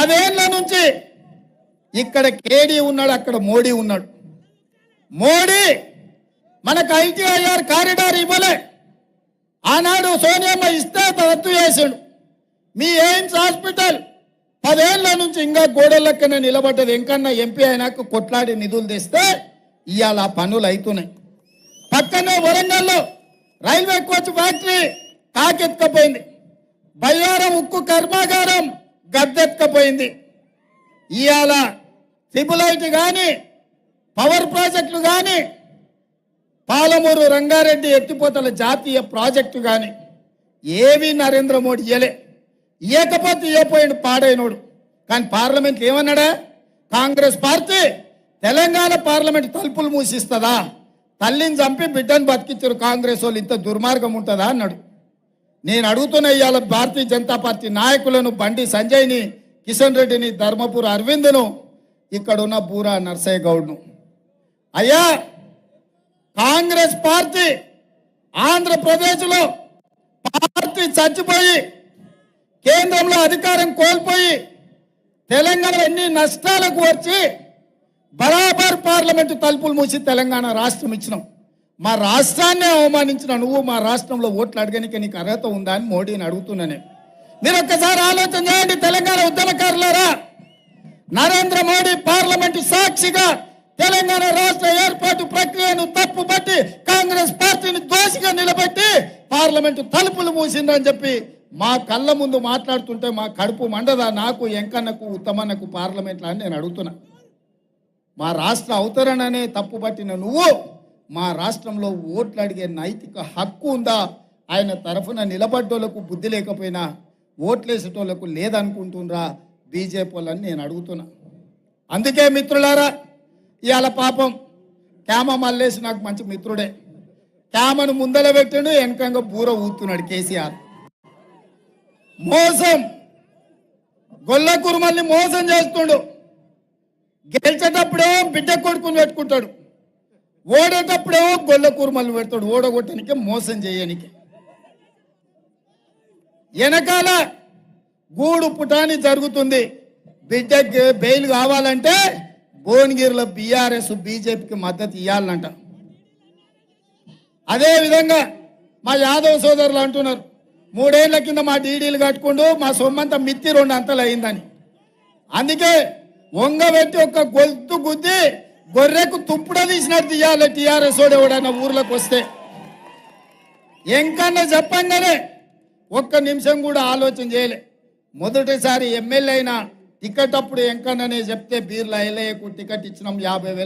10 ఏళ్ల నుంచి ఇక్కడ కేడీ ఉన్నాడు, అక్కడ మోడీ ఉన్నాడు. మోడీ మనకు ఐటీఐఆర్ కారిడార్ ఇవ్వలే. ఆనాడు సోనియమ్మ ఇస్తే రద్దు చేసాడు. మీ ఎయిమ్స్ హాస్పిటల్ 10 ఏళ్ల నుంచి ఇంకా గోడలక్కనే నిలబడ్డది. ఎంకన్నా ఎంపీ అయినాక కొట్లాడి నిధులు తెస్తే ఇవాళ పనులు అవుతున్నాయి. పక్కనే వరంగల్లో రైల్వే కోచ్ ఫ్యాక్టరీ కాకెత్తుకపోయింది. బయ్యారం ఉక్కు కర్మాగారం గద్దెత్తుకపోయింది. ఇవాళ ట్రిపులైట్ కానీ పవర్ ప్రాజెక్టులు కానీ పాలమూరు రంగారెడ్డి ఎత్తిపోతల జాతీయ ప్రాజెక్టు కానీ ఏవి నరేంద్ర మోడీ ఇయ్యలే. ఇయ్యకపోతే ఇయ్యపోయిండు పాడైనోడు. కానీ పార్లమెంట్లో ఏమన్నాడా? కాంగ్రెస్ పార్టీ తెలంగాణ పార్లమెంట్ తలుపులు మూసిస్తుందా? తల్లిని చంపి బిడ్డను బతికించారు కాంగ్రెస్ వాళ్ళు, ఇంత దుర్మార్గం ఉంటుందా అన్నాడు. నేను అడుగుతున్న ఇవాళ భారతీయ జనతా పార్టీ నాయకులను, బండి సంజయ్ని, కిషన్ రెడ్డిని, ధర్మపుర అరవింద్ను, ఇక్కడున్న బూరా నర్సయ్య గౌడ్ను, అయ్యా కాంగ్రెస్ పార్టీ ఆంధ్రప్రదేశ్లో పార్టీ చచ్చిపోయి కేంద్రంలో అధికారం కోల్పోయి తెలంగాణ ఎన్ని నష్టాలకు వచ్చి బరాబర్ పార్లమెంటు తలుపులు మూసి తెలంగాణ రాష్ట్రం ఇచ్చినాం. మా రాష్ట్రాన్ని అవమానించిన నువ్వు మా రాష్ట్రంలో ఓట్లు అడగనికి నీకు అర్హత ఉందా అని మోడీని అడుగుతున్నానే. మీరు ఒక్కసారి ఆలోచన చేయండి తెలంగాణ ఉద్యమకారులారా. నరేంద్ర మోడీ పార్లమెంటు సాక్షిగా తెలంగాణ రాష్ట్ర ఏర్పాటు ప్రక్రియను తప్పుపట్టి కాంగ్రెస్ పార్టీని దోషిగా నిలబెట్టి పార్లమెంటు తలుపులు మూసిందని చెప్పి మా కళ్ళ ముందు మాట్లాడుతుంటే మా కడుపు మండదా? నాకు, ఎంకన్నకు, ఉత్తమన్నకు పార్లమెంట్లో అని నేను అడుగుతున్నా. మా రాష్ట్ర అవతరణనే తప్పుపట్టిన నువ్వు మా రాష్ట్రంలో ఓట్లు అడిగే నైతిక హక్కు ఉందా? ఆయన తరఫున నిలబడ్డోళ్లకు బుద్ధి లేకపోయినా ఓట్లేసేటోళ్లకు లేదనుకుంటుండ్రా బీజేపీ వాళ్ళని నేను అడుగుతున్నా. అందుకే మిత్రులారా, ఇవాళ పాపం క్యామ మల్లేసి నాకు మంచి మిత్రుడే. క్యామను ముందల పెట్టాడు, వెనకంగా బూర ఊతున్నాడు కేసీఆర్. మోసం, గొల్ల కురుమల్ని మోసం చేస్తుండు. గెలిచేటప్పుడేమో బిడ్డ కొడుకుని పెట్టుకుంటాడు, ఓడేటప్పుడేమో గొల్ల కురుమల్ని పెడతాడు, ఓడగొట్టడానికి మోసం చేయడానికి. వెనకాల గూడు పుటాని జరుగుతుంది. బిడ్డకి బెయిల్ కావాలంటే భువనగిరిలో బీఆర్ఎస్ బీజేపీకి మద్దతు ఇవ్వాలంట. అదేవిధంగా మా యాదవ్ సోదరులు అంటున్నారు 3 ఏళ్ల కింద మా డీడీలు కట్టుకుంటూ మా సొమ్మంతా మిత్తి 2 అంతలు అయిందని. అందుకే వంగబెట్టి ఒక గొంతు గుద్ది గొర్రెకు తుప్పుడ తీసినట్టు తీయాలి టీఆర్ఎస్ వాడు ఎవడన్నా ఊర్లోకి వస్తే. ఎంకన్నా చెప్పంగానే ఒక్క నిమిషం కూడా ఆలోచన చేయలే. మొదటిసారి ఎమ్మెల్యే అయినా టికెట్ అప్పుడు ఎంకన్ననే చెప్తే బీర్లా ఎల్లయ్యకు టికెట్ ఇచ్చినాం 50,000